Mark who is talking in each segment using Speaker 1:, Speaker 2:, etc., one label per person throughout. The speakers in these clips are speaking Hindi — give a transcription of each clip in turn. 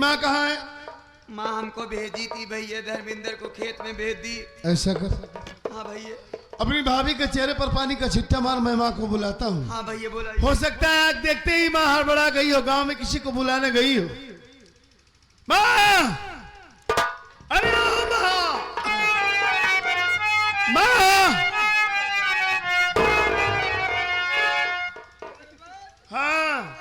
Speaker 1: माँ कहाँ है?
Speaker 2: माँ हमको भेजी थी भैया, धर्मेंद्र को खेत में भेज दी।
Speaker 1: ऐसा कर,
Speaker 2: हाँ भैया।
Speaker 1: अपनी भाभी के चेहरे पर पानी का छिट्टा मार, मैं माँ को बुलाता हूँ।
Speaker 2: हाँ भैया बोला।
Speaker 1: हो सकता है आज देखते ही माँ हड़बड़ा गई हो, गांव में किसी को बुलाने गई हो। माँ, अरे माँ, माँ, हाँ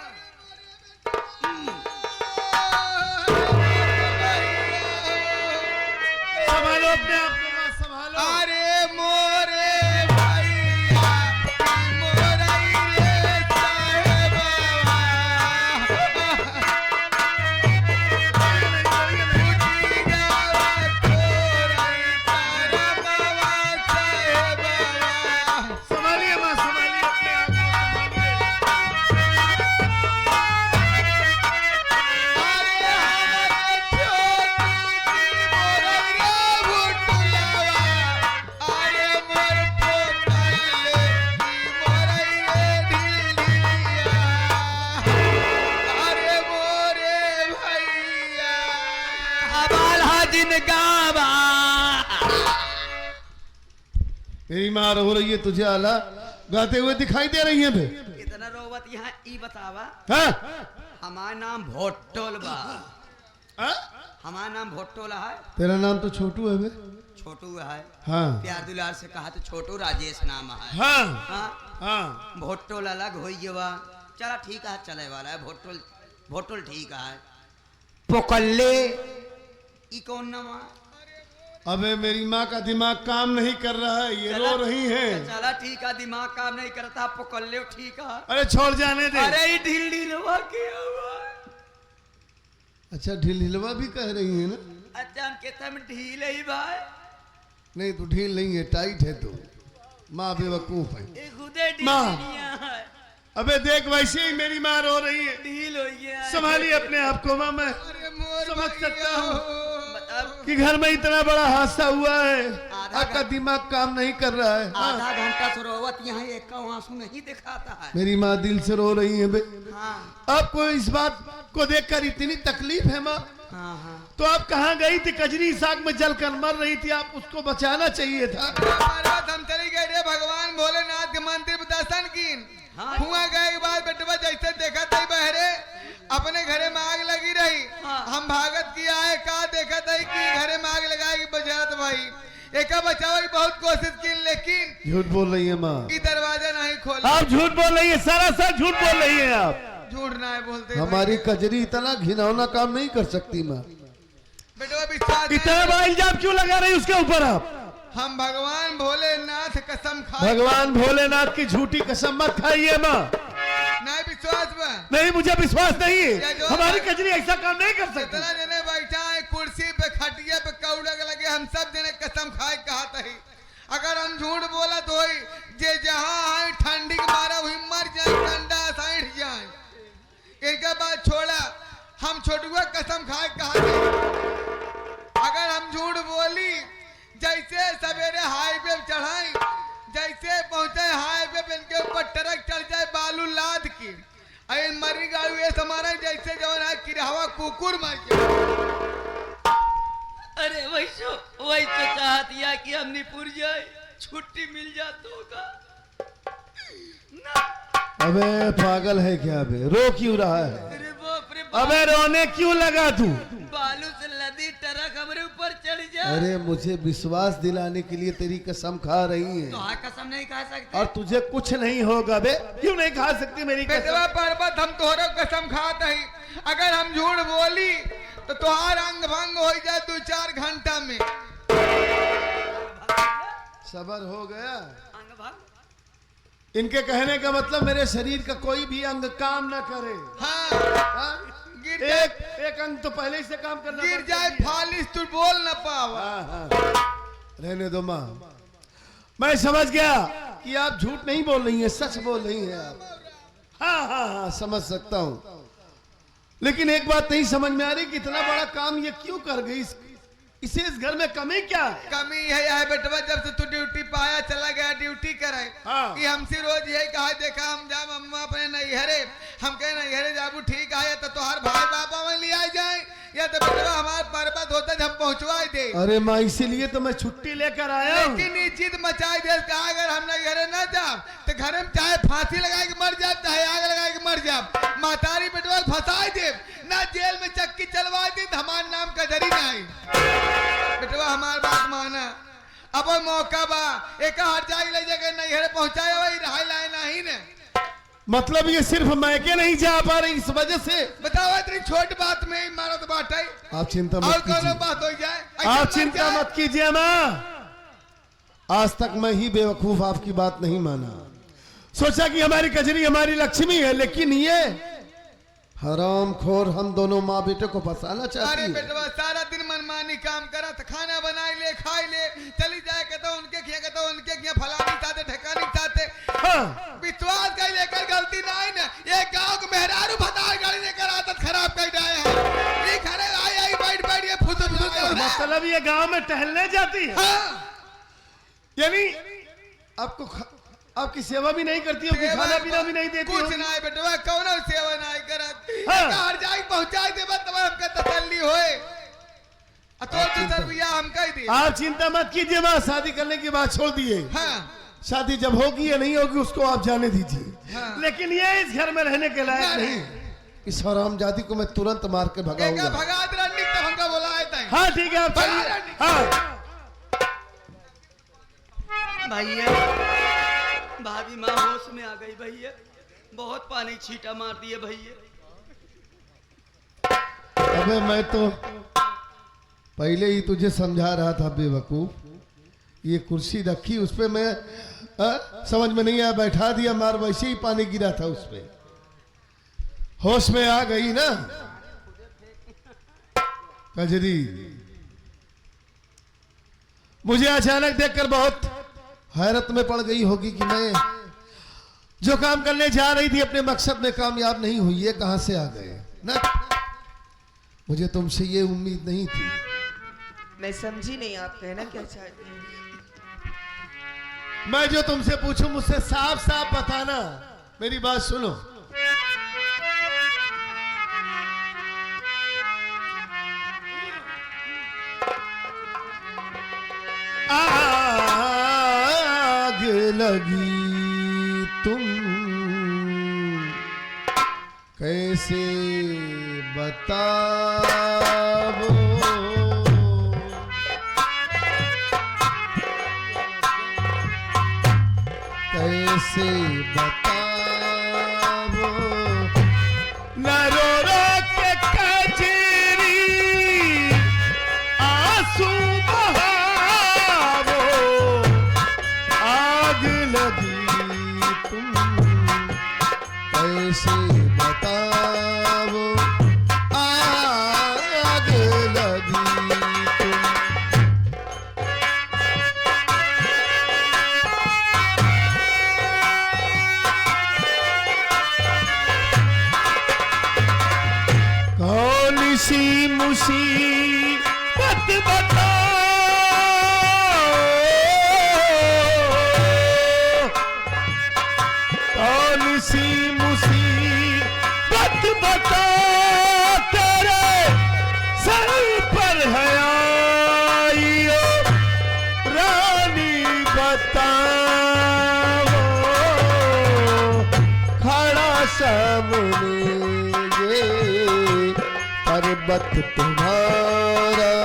Speaker 1: संभालो अपने आप को माँ, संभालो।
Speaker 2: अरे मोरे भैया, मोरई रे साहेबा, उठी जावा तोरई करमवा साहेबा।
Speaker 1: संभालिए माँ, संभालिए अपने आप को, संभालिए।
Speaker 2: अरे हमारे छोटी मोरई रे भुटुलावा, अरे मोर पोतले मोरई रे ढिलिया, अरे मोरे भैया अबाल हाजिन गावा।
Speaker 1: मेरी माँ रो रही है, तुझे आला गाते हुए दिखाई दे रही है बे?
Speaker 2: इतना रोवत यहाँ ई बतावा।
Speaker 1: हाँ?
Speaker 2: हमारा नाम भोटोल बा।
Speaker 1: हाँ?
Speaker 2: हमारा नाम भोटोल है।
Speaker 1: तेरा नाम तो छोटू है बे?
Speaker 2: छोटू है।
Speaker 1: हाँ
Speaker 2: प्यार दुलार से कहा तो छोटू राजेश नाम है।
Speaker 1: हाँ
Speaker 2: हाँ
Speaker 1: हाँ।
Speaker 2: भोटोल अलग हो गया। चला ठीक है, चले वाला है भोटोल। भोटोल ठीक है। पोकल्ले ई कौन नाम है?
Speaker 1: अबे मेरी माँ का दिमाग काम नहीं कर रहा है, ये रो रही है।
Speaker 2: चला ठीक है, दिमाग काम नहीं करता। पोकल्ले ठीक है।
Speaker 1: अरे छोड़ जाने दे।
Speaker 2: अरे ये ढील ढीलवा किया हुआ।
Speaker 1: अच्छा ढील ढिलवा भी कह रही है ना?
Speaker 2: अच्छा हम कहते हम ढील ही भाई।
Speaker 1: नहीं तू ढील नहीं है, टाइट है तू। माँ बेवकूफ है।
Speaker 2: ये खुदे ढील
Speaker 1: माँ।
Speaker 2: है।
Speaker 1: अबे देख वैसे ही मेरी माँ रो रही है,
Speaker 2: ढील हो गया।
Speaker 1: संभालिए अपने आप को माँ। मैं समझ सकता हूँ
Speaker 2: मतलब
Speaker 1: कि घर में इतना बड़ा हादसा हुआ है,
Speaker 2: आधा
Speaker 1: आपका दिमाग काम नहीं कर रहा है। हाँ।
Speaker 2: आधा घंटा से रोवत यहाँ एक का आंसू नहीं दिखाता है।
Speaker 1: मेरी माँ दिल से रो रही है बे।
Speaker 2: हाँ
Speaker 1: आपको इस बात को देखकर इतनी तकलीफ है माँ,
Speaker 2: हाँ हाँ।
Speaker 1: तो आप कहाँ गई थी? कजरी साग में जलकर मर रही थी, आप उसको बचाना चाहिए था।
Speaker 3: हम चली गए रे भगवान भोलेनाथ के मंदिर में दर्शन की।
Speaker 2: हाँ।
Speaker 3: हुआ गए के बाद बेटवा जैसे देखा थी बहरे अपने घरे में आग लगी रही।
Speaker 2: हाँ।
Speaker 3: हम भागत किया है का देखा था कि घरे में आग लगाएगी बजारत भाई। एक बचाव की बहुत कोशिश की, लेकिन
Speaker 1: झूठ बोल रही है माँ,
Speaker 3: की दरवाजा नहीं खोला।
Speaker 1: आप झूठ बोल रही है, सरासर झूठ बोल रही है आप।
Speaker 3: झूठ ना है बोलते
Speaker 1: हमारी कजरी इतना घिनौना काम नहीं कर सकती माँ।
Speaker 3: बेटवा विश्वास
Speaker 1: इतना
Speaker 3: नहीं।
Speaker 1: बड़ा इल्जाम क्यों लगा रही उसके ऊपर आप?
Speaker 3: हम भगवान भोलेनाथ कसम खा
Speaker 1: भगवान भोलेनाथ की झूठी कसम मत खाइए माँ।
Speaker 3: नहीं विश्वास में
Speaker 1: नहीं मुझे विश्वास नहीं
Speaker 3: या
Speaker 1: है,
Speaker 3: जो
Speaker 1: हमारी
Speaker 3: है-
Speaker 1: कजरी ऐसा काम नहीं कर सकती।
Speaker 3: इतना जने बैठा है कुर्सी पे खटिया पे कौड़क लगे, हम सब जने कसम खाए कहा ही। अगर हम झूठ बोला तो ही जे जहाँ है ठंडी के मारा हुई मर जाए, ठंडा साइड जाए। इनका बात छोड़ा, हम छोटुआ कसम खाए कहा। अगर हम झूठ बोली, जैसे सवेरे हाईवे चढ़ाई, जैसे पहुंचे हाईवे पे इनके ऊपर ट्रक चढ़ जाए बालू लाद की, अरे मरी गाड़ी ये हमारा जैसे जवन है किरहवा कुकुर मर गया।
Speaker 2: अरे वैसो चाहतिया कि हमने पुर जाए, छुट्टी मिल जाता होगा ना।
Speaker 1: अबे पागल है क्या बे? रो क्यों रहा है?
Speaker 2: अरे बाप रे बाप।
Speaker 1: अबे रोने क्यों लगा तू?
Speaker 2: बालू से लदी ट्रक हमारे ऊपर चढ़ जाए।
Speaker 1: अरे मुझे विश्वास दिलाने के लिए तेरी कसम खा रही है,
Speaker 2: तो हाँ कसम नहीं खा सकते।
Speaker 1: और तुझे कुछ नहीं होगा बे। क्यों नहीं खा सकती मेरी
Speaker 3: बेटवा
Speaker 1: कसम?
Speaker 3: पर्वत हम तोहरा कसम खात ही। अगर हम झूठ बोली तो तुहार अंग भंग हो जाए 2-4 घंटा में।
Speaker 1: सबर हो गया?
Speaker 2: अंग भंग।
Speaker 1: इनके कहने का मतलब मेरे शरीर का कोई भी अंग काम ना करे।
Speaker 3: हाँ
Speaker 1: हाँ?
Speaker 3: गिर जाए,
Speaker 1: एक अंग तो पहले ही से काम करना
Speaker 3: गिर
Speaker 1: पड़ता
Speaker 3: जाए
Speaker 1: है।
Speaker 3: फालिस तू बोल न पावा।
Speaker 1: हाँ, हाँ। रहने दो माँ, मैं समझ गया कि आप झूठ नहीं बोल रही हैं, सच बोल रही हैं आप। हाँ हाँ हाँ समझ सकता हूँ, लेकिन एक बात नहीं समझ में आ रही कि इतना बड़ा काम ये क्यों कर गई? इसे इस घर में कमी क्या है?
Speaker 3: कमी है बेटवा, जब से तू ड्यूटी पाया चला गया ड्यूटी करे।
Speaker 1: हाँ।
Speaker 3: कि हमसे रोज यही कहा देखा हम जा मम्मा अपने नैहरे, हम कहे नैहरे जाबू ठीक है तो तुहार भाई बाबा में लिया जाए। या तो बेटवा हमारा बर्बाद होता जब पहुंचवा दे।
Speaker 1: अरे माँ इसीलिए तो मैं छुट्टी लेकर आया हूँ।
Speaker 3: लेकिन ये चीज मचाई दे कहा अगर हमने घरे न जाब तो घरे में चाहे फांसी लगा के मर जाब चाहे आग लगा के मर जाब, मातारी बेटवा फंसाई दे ना जेल में चक्की चलवा दे तो हमारे नाम का जरी नहीं। बेटवा हमारी बात माना, अब मौका बा एक हट जाए ले जगह नहीं घरे पहुंचाए वही रहा लाए नहीं ने।
Speaker 1: मतलब ये सिर्फ मैं के नहीं जा पा रही इस वजह से?
Speaker 3: बताओ इतनी छोटी बात में ही मारत बाटे।
Speaker 1: आप चिंता
Speaker 3: और
Speaker 1: मत
Speaker 3: कौन
Speaker 1: कीजिए,
Speaker 3: बात हो जाए
Speaker 1: आप चिंता मत कीजिए माँ। आज तक मैं ही बेवकूफ आपकी बात नहीं माना, सोचा कि हमारी कजरी हमारी लक्ष्मी है, लेकिन ये हरामखोर हम दोनों माँ बेटे को फंसाना चाहती
Speaker 3: अरे
Speaker 1: है।
Speaker 3: बेटवा सारा दिन मनमानी काम करा तो खाना बनाई ले खाई ले चली जाए कहता उनके खिया कहता उनके खिया फलानी चाहते ठेकानी चाहते।
Speaker 1: हाँ।
Speaker 3: विश्वास का लेकर गलती ना है ना, ये गांव के मेहरारू भतार गाड़ी लेकर आदत खराब कर जाए हैं। ये घरे आई बैठ बैठ ये फुसुर
Speaker 1: मतलब ये गांव में टहलने जाती है?
Speaker 3: हाँ।
Speaker 1: यानी आपकी सेवा भी नहीं करती होगी, खाना पीना भी नहीं देती
Speaker 3: कुछ
Speaker 1: होगी?
Speaker 3: नहीं बेटवा कौन सेवा नहीं करत।
Speaker 1: हाँ।
Speaker 3: हर जाए पहुंचाई दे तब हमका तसल्ली होए। तो दूसर भैया हम कह दिए।
Speaker 1: आप चिंता मत कीजिए माँ, शादी करने की बात छोड़ दिए।
Speaker 3: हाँ।
Speaker 1: शादी जब होगी या नहीं होगी उसको आप जाने दीजिए।
Speaker 3: हाँ।
Speaker 1: लेकिन ये इस घर में रहने के लायक नहीं। इस हरामजादी को मैं तुरंत मार के भगाऊंगा।
Speaker 3: भगा रंडी तो हमका बुलाए थे।
Speaker 1: हाँ ठीक है, आप चलिए। हाँ
Speaker 2: भैया भाभी माँ होश में आ गई भैया, बहुत पानी छींटा मार दिए भैया।
Speaker 1: अबे मैं तो पहले ही तुझे समझा रहा था बेवकूफ, ये कुर्सी रखी उस पे मैं समझ में नहीं आया, बैठा दिया मार, वैसे ही पानी गिरा था उस पे, होश में आ गई ना कजरी। मुझे अचानक देखकर बहुत हैरत में पड़ गई होगी कि मैं जो काम करने जा रही थी अपने मकसद में कामयाब नहीं हुई, ये कहां से आ गए ना। मुझे तुमसे ये उम्मीद नहीं थी।
Speaker 4: मैं समझी नहीं, आप कहना क्या चाहते हैं?
Speaker 1: मैं जो तुमसे पूछूं मुझसे साफ साफ बताना, मेरी बात सुनो। आग लगी तुम कैसे बताओ, कैसे बताओ, न रो रो के कजरी आंसू बहावो, आग लगी तुम कैसे बताओ, आग लगी तुम। कौन सी मुसीबत बताओ, कौन सी मुसीबत बताओ, तेरे सर पर है आई ओ रानी बताओ, खड़ा सामने ये पर्वत तुम्हारा,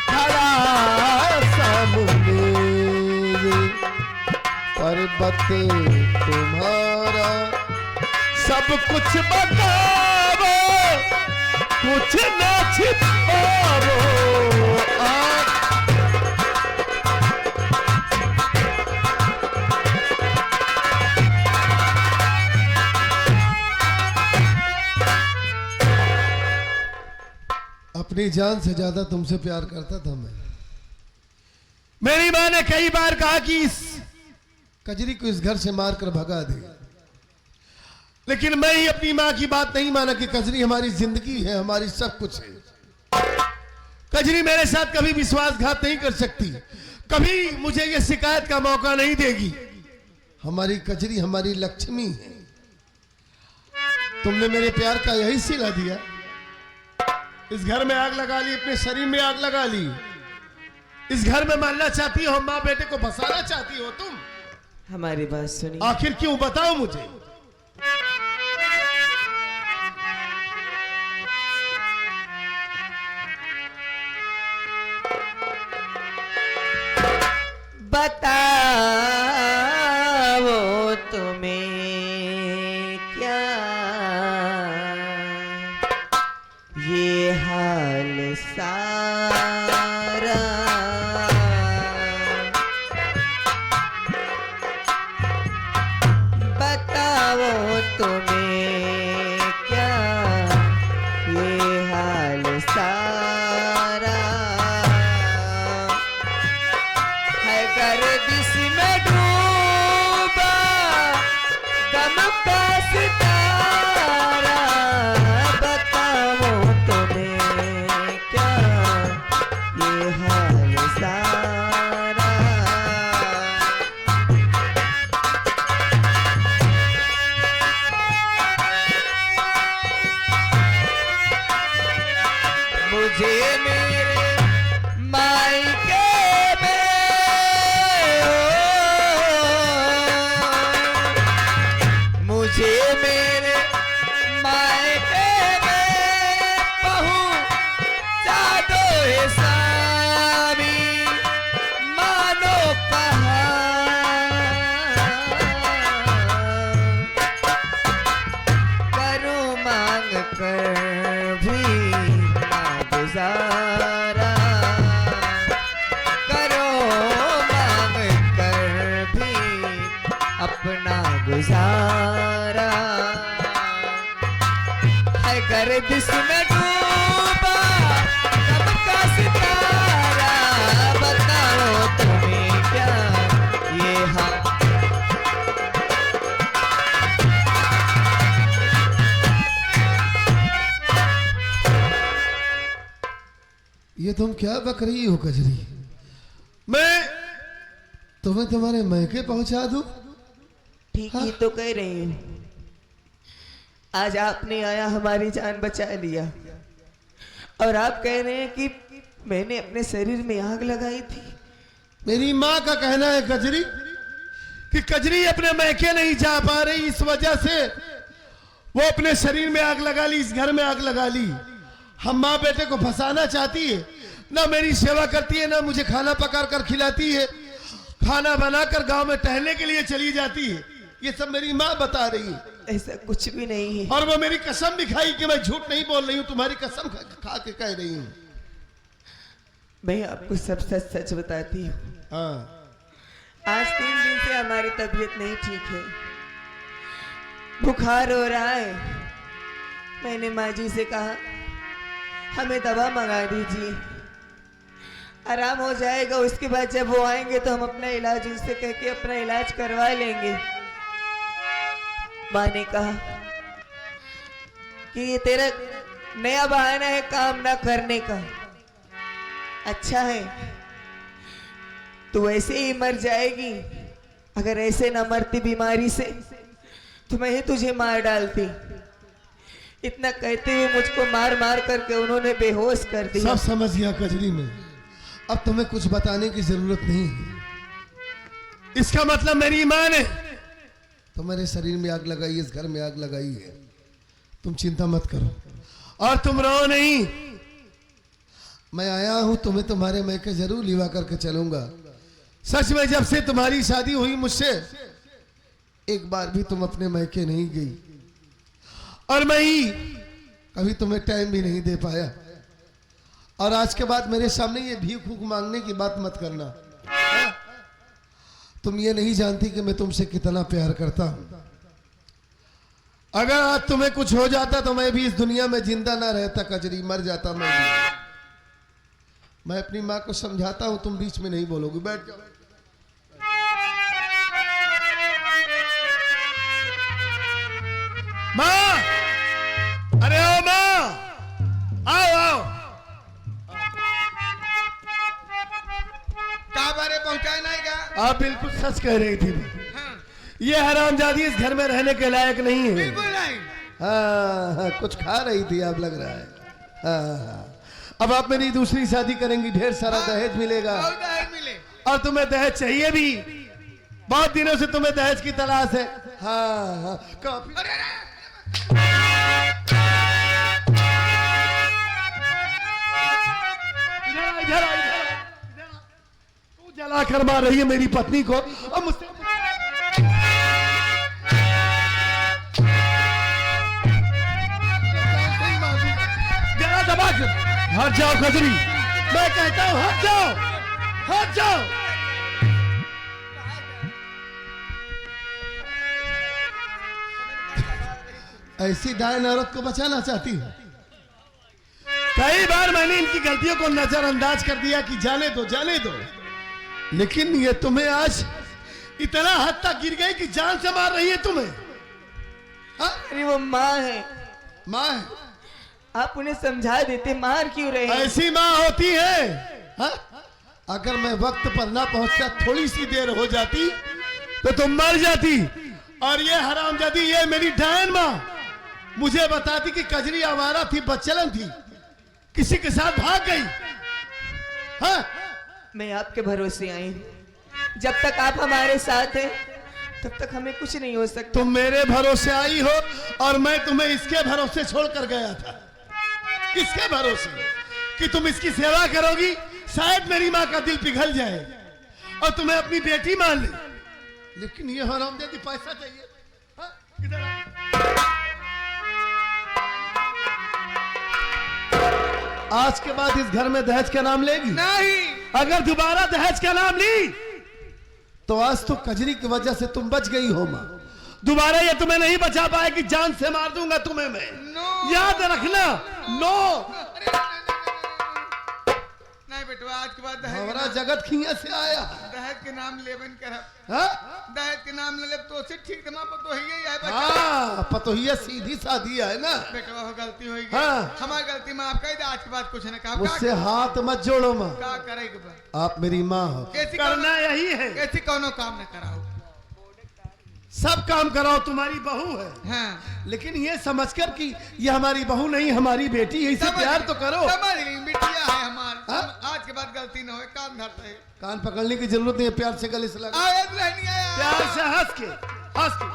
Speaker 1: खड़ा सामने ये पर्वत तुम्हारा, सब कुछ बताओ कुछ ना छिपाओ, अपनी जान से ज्यादा तुमसे प्यार करता था मैं। मेरी मां ने कई बार कहा कि इस कजरी को इस घर से मारकर भगा दे, लेकिन मैं ही अपनी मां की बात नहीं माना कि कजरी हमारी जिंदगी है, हमारी सब कुछ है। कजरी मेरे साथ कभी विश्वासघात नहीं कर सकती, कभी मुझे ये शिकायत का मौका नहीं देगी। हमारी कजरी हमारी लक्ष्मी है। तुमने मेरे प्यार का यही सिला दिया। इस घर में आग लगा ली, अपने शरीर में आग लगा ली। इस घर में मारना चाहती हो, माँ बेटे को फंसाना चाहती हो तुम।
Speaker 4: हमारी बात सुनिए।
Speaker 1: आखिर क्यों, बताओ मुझे।
Speaker 4: बताओ तुम्हें क्या ये हाल सारा, बताओ तुम्हें क्या ये हाल सारा है। गर्दिश में डूबा गम का सितारा, बताओ तुम्हें क्या ये हाल सारा। मुझे मेरे मायके में, मुझे मेरे मायके में पहुंचा दो हे स्वामी, मानो कहाँ करूं मांग कर भी ना गुजारा, करो मांग कर भी अपना गुजारा है। गर्दिश में डूबा कब का सितारा, बताओ तुम्हें क्या ये हाल।
Speaker 1: ये तुम क्या बक रही हो कजरी? मैं तुम्हें तुम्हारे मैके पहुंचा दूं?
Speaker 4: ठीक ही तो कह रही हूँ। आज आपने आया हमारी जान बचा लिया, और आप कह रहे हैं कि मैंने अपने शरीर में आग लगाई थी।
Speaker 1: मेरी माँ का कहना है कजरी कि कजरी अपने मैके नहीं जा पा रही, इस वजह से वो अपने शरीर में आग लगा ली, इस घर में आग लगा ली। हम माँ बेटे को फंसाना चाहती है, ना मेरी सेवा करती है, ना मुझे खाना पका कर खिलाती है, खाना बनाकर गांव में टहलने के लिए चली जाती है। ये सब मेरी माँ बता रही है।
Speaker 4: ऐसा कुछ भी नहीं है।
Speaker 1: और वो मेरी कसम भी खाई कि मैं झूठ नहीं बोल रही हूँ, तुम्हारी कसम खा के कह रही हूँ।
Speaker 4: मैं आपको सब सच सच बताती हूँ।
Speaker 1: हाँ,
Speaker 4: आज 3 दिन से हमारी तबीयत नहीं ठीक है, बुखार हो रहा है। मैंने माँ जी से कहा हमें दवा मंगा दीजिए, आराम हो जाएगा, उसके बाद जब वो आएंगे तो हम अपना इलाज उनसे कह के अपना इलाज करवा लेंगे। माँ ने कहा कि ये तेरा नया बहाना है काम ना करने का। अच्छा है, तू ऐसे ही मर जाएगी। अगर ऐसे ना मरती बीमारी से तो मैं ही तुझे मार डालती। इतना कहते हुए मुझको मार मार करके उन्होंने बेहोश कर दिया।
Speaker 1: सब समझ गया कजरी में, अब तुम्हें कुछ बताने की जरूरत नहीं है। इसका मतलब मेरी मां ने तुम्हारे शरीर में आग लगाई, इस घर में आग लगाई है। तुम चिंता मत करो और तुम रो नहीं। मैं आया हूं, तुम्हें तुम्हारे मैके जरूर लिवा करके चलूंगा। सच में जब से तुम्हारी शादी हुई मुझसे एक बार भी तुम अपने मैके नहीं गई, और मैं ही कभी तुम्हें टाइम भी नहीं दे पाया। और आज के बाद मेरे सामने ये भीख भूख मांगने की बात मत करना। हाँ? तुम ये नहीं जानती कि मैं तुमसे कितना प्यार करता हूं। अगर आज तुम्हें कुछ हो जाता तो मैं भी इस दुनिया में जिंदा ना रहता कजरी, मर जाता मैं भी। मैं अपनी माँ को समझाता हूं, तुम बीच में नहीं बोलोगी। बैठ जाओ। माँ, अरे आओ माँ, आओ आओ।
Speaker 3: कहा बारे पहुंचाए नहीं का?
Speaker 1: आप बिल्कुल सच कह रही थी। ये हरामजादी इस घर में रहने के लायक नहीं है।
Speaker 3: बिल्कुल नहीं।
Speaker 1: हाँ, हाँ, कुछ खा रही थी आप, लग रहा है। अब आप मेरी दूसरी शादी करेंगी, ढेर सारा दहेज मिलेगा
Speaker 3: बहुत दहेज मिले।
Speaker 1: और तुम्हें दहेज चाहिए भी। बहुत दिनों से तुम्हें दहेज की तलाश है। हाँ, काफी।
Speaker 3: अरे अरे
Speaker 1: इधर आ, तू जला कर मार रही है मेरी पत्नी को और मुझसे जरा दबा कर। हट जाओ खजरी, मैं कहता हूं हट जाओ, हट जाओ। ऐसी डायन औरत को बचाना चाहती हूँ। कई बार मैंने इनकी गलतियों को नजरअंदाज कर दिया कि जाने दो जाने दो, लेकिन ये तुम्हें आज इतना हद तक गिर गई कि जान से मार रही है तुम्हें। हाँ?
Speaker 4: अरे वो माँ है,
Speaker 1: माँ है?
Speaker 4: आप उन्हें समझा देते, मार क्यों रहे हैं?
Speaker 1: ऐसी माँ होती है। हाँ? अगर मैं वक्त पर ना पहुंचता, थोड़ी सी देर हो जाती तो तुम मर जाती। और ये हरामजादी, ये मेरी डायन माँ मुझे बताती कि कजरी आवारा थी, बच्चलन थी, किसी के साथ भाग गई। हाँ?
Speaker 4: मैं आपके भरोसे आई हूँ। जब तक आप हमारे साथ हैं तब तक हमें कुछ नहीं हो सकता।
Speaker 1: तुम मेरे भरोसे आई हो और मैं तुम्हें इसके भरोसे छोड़कर गया था। किसके भरोसे? कि तुम इसकी सेवा करोगी, शायद मेरी माँ का दिल पिघल जाए और तुम्हें अपनी बेटी मान ले। लेकिन ये हरामजादी पैसा चाहिए। हाँ? इधर आ। आज के बाद इस घर में दहेज का नाम लेगी?
Speaker 3: नहीं।
Speaker 1: अगर दोबारा दहेज का नाम ली तो आज तो कजरी की वजह से तुम बच गई हो मां। दोबारा ये तुम्हें नहीं बचा पाएगी, जान से मार दूंगा तुम्हें मैं।
Speaker 3: नो।
Speaker 1: याद रखना। नो।
Speaker 3: नहीं बेटवा, आज के बाद
Speaker 1: हमारा जगत खिया से आया।
Speaker 3: दहेज के नाम लेबन कर।
Speaker 1: हाँ?
Speaker 3: दहेज के नाम ले तो से ठीक तमा तो ही है बच्चा।
Speaker 1: हाँ, पतोहिया सीधी साधी है ना।
Speaker 3: बेटवा हो गलती होगी।
Speaker 1: हाँ।
Speaker 3: हमारी गलती माफ कर दे, आज के बाद कुछ न कहा।
Speaker 1: मुझसे हाथ मत जोड़ो माँ।
Speaker 3: क्या करेगी बा?
Speaker 1: आप मेरी माँ हो,
Speaker 3: कैसी
Speaker 1: करना यही है।
Speaker 3: कैसी कोनो काम न कराओ।
Speaker 1: सब काम कराओ, तुम्हारी बहू है।
Speaker 3: हाँ।
Speaker 1: लेकिन ये समझकर कि ये हमारी बहू नहीं, हमारी बेटी है, इसे प्यार तो करो।
Speaker 3: समझ ली, बिटिया है हमारी।
Speaker 1: हाँ?
Speaker 3: आज के बाद गलती न हो, कान धरते है।
Speaker 1: कान पकड़ने की जरूरत नहीं है, प्यार से गले से लगा।
Speaker 3: आयत रहनी है।
Speaker 1: प्यार से हंस के, हंस के।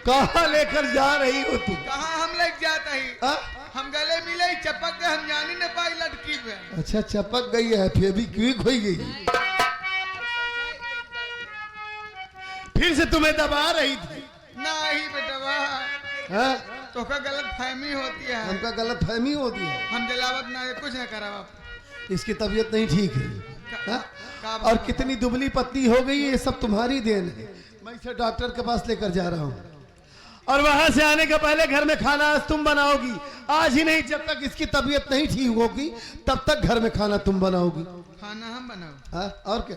Speaker 1: कहाँ लेकर जा रही हो तुम?
Speaker 3: कहाँ हम लेके जाता ही?
Speaker 1: हाँ?
Speaker 3: हम गले मिले ही चपक गए, हम जानी न पाई लटकी पे।
Speaker 1: अच्छा, चपक गई है, फिर भी क्विक हो गई। फिर से तुम्हें दबा रही थी।
Speaker 3: नहीं बेटवा,
Speaker 1: हाँ?
Speaker 3: तो का गलत फहमी होती है।
Speaker 1: हमका गलत फहमी होती है।
Speaker 3: हम जलावत ना कुछ न करा।
Speaker 1: इसकी तबीयत नहीं ठीक है। हाँ? और कितनी दुबली पतली हो गई, ये सब तुम्हारी देन है। मैं इसे डॉक्टर के पास लेकर जा रहा हूँ और वहां से आने के पहले घर में खाना आज तुम बनाओगी। आज ही नहीं, जब तक इसकी तबीयत नहीं ठीक होगी तब तक घर में खाना तुम बनाओगी।
Speaker 3: खाना हम बनाओ?
Speaker 1: हाँ? और क्या?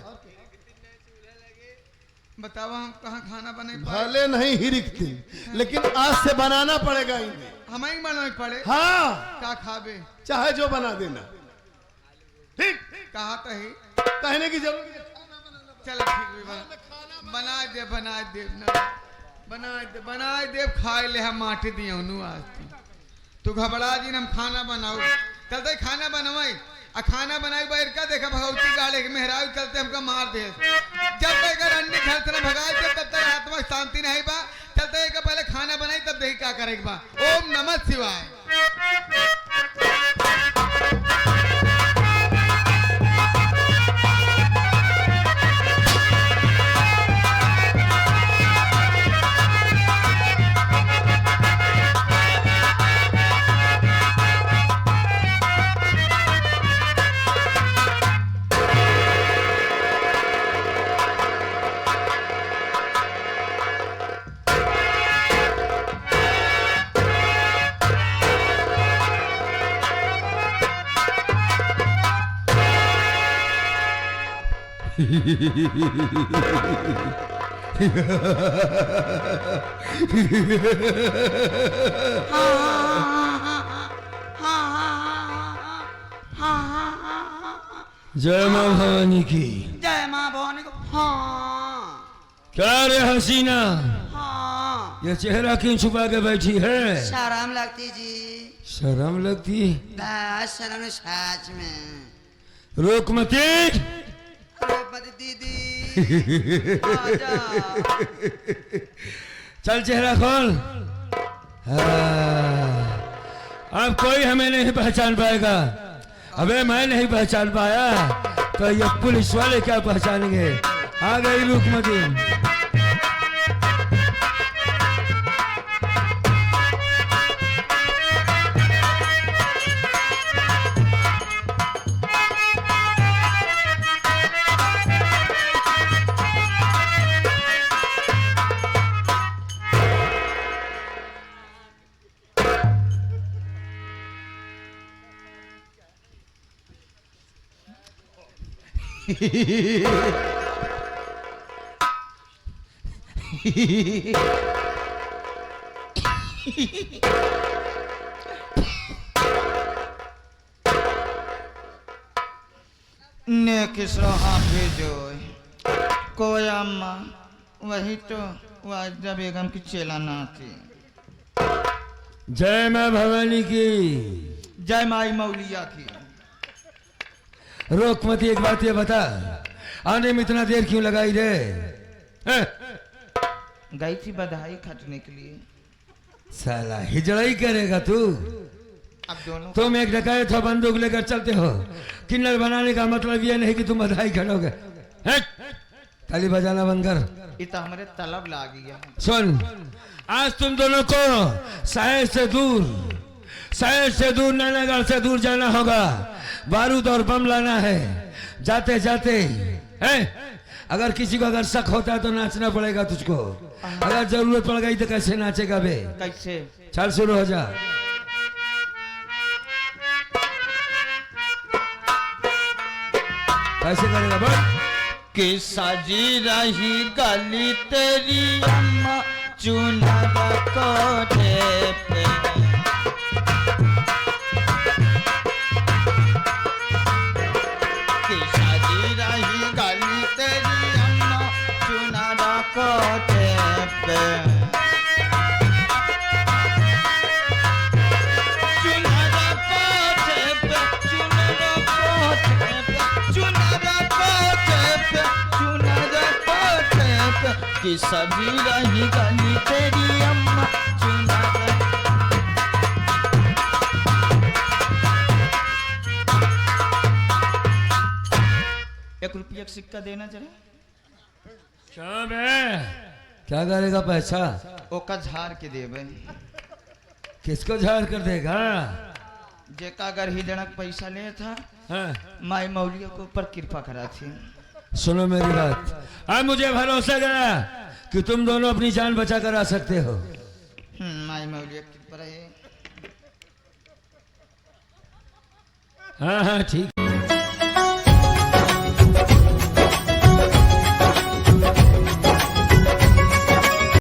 Speaker 3: बताओ हम कहाँ खाना बने?
Speaker 1: भले नहीं ही रिकती, लेकिन आज से बनाना पड़ेगा इन्हें।
Speaker 3: हमें ही बनाना पड़े।
Speaker 1: हाँ,
Speaker 3: का खाबे?
Speaker 1: चाहे जो बना देना। ठीक?
Speaker 3: कहा तो ही
Speaker 1: कहने की जरूरत नहीं।
Speaker 3: चल ठीक भी बना दे, बना दे ना, बना दे खाए ले। हम माटी दिए आज तू घबरा जी, हम खाना बनाओ। चलते खाना बनवाई आ खाना बनाई बैर का देखा भगवती गाड़े के मेहराज चलते हमको मार दे। जब तक रंडी घर से भगाए तब तक आत्मा शांति नहीं बा। चलते एक पहले खाना बनाई तब देखी क्या करेगा बा। ओम नमः शिवाय।
Speaker 1: जय माँ भवानी की।
Speaker 2: जय माँ भवानी को। हाँ
Speaker 1: क्या रे हसीना,
Speaker 2: हाँ
Speaker 1: ये चेहरा क्यों छुपा के बैठी है?
Speaker 2: शर्म लगती जी।
Speaker 1: शर्म लगती?
Speaker 2: बस शर्म सच में।
Speaker 1: रोक मती।
Speaker 2: अरे मत दीदी आजा।
Speaker 1: चल चेहरा खोल। हाँ, अब कोई हमें नहीं पहचान पाएगा। अबे मैं नहीं पहचान पाया तो ये पुलिस वाले क्या पहचानेंगे। आ गई रुकमती।
Speaker 3: ने किसरो हाफिजो कोई अम्मा वही तो वाजदा बेगम की चेला ना थी।
Speaker 1: जय माँ भवानी की।
Speaker 3: जय माई मौलिया की।
Speaker 1: रोकमती एक बात ये बता, आने में इतना देर क्यों लगाई रे? हैं?
Speaker 3: गई थी बधाई खटने के लिए।
Speaker 1: साला हिजड़ाई करेगा तू?
Speaker 3: अब दोनों
Speaker 1: तुम एक डकायत हो, बंदूक लेकर चलते हो। किन्नर बनाने का मतलब ये नहीं कि तुम बधाई खड़ोगे। हैं? ताली बजाना बंद कर।
Speaker 3: ये तो हमारे तलब ला गया।
Speaker 1: सुन, आज तुम दोनों को शहर से दूर नैनागढ़ से दूर जाना होगा। बारूद और बम लाना है। जाते जाते हैं, अगर किसी को अगर शक होता है तो नाचना पड़ेगा तुझको। अगर जरूरत पड़ गई तो कैसे नाचेगा बे?
Speaker 3: कैसे?
Speaker 1: चल शुरू हो जा। कैसे करेगा बोल?
Speaker 3: कि सजी रही गली तेरी अम्मा चुनर कोठे पे। कि सजी रही गली तेरी अम्मा चुनर कोठे पे। चुनर कोठे पे, चुनर कोठे पे, चुनर कोठे पे, चुनर कोठे पे। कि सजी रही गली तेरी अम्मा चुनर। एक रुपया का सिक्का देना जरा।
Speaker 1: क्या बे? क्या करेगा पैसा?
Speaker 3: ओका झाड़ के देवे।
Speaker 1: किसको झाड़ कर देगा?
Speaker 3: जेका अगर ही देना पैसा ले था
Speaker 1: हाँ?
Speaker 3: माई मौलिया के ऊपर कृपा करा थी।
Speaker 1: सुनो मेरी बात, अब मुझे भरोसा गया कि तुम दोनों अपनी जान बचा कर आ सकते हो।
Speaker 3: माई मौलिया की कृपा रहे।
Speaker 1: हाँ हाँ ठीक।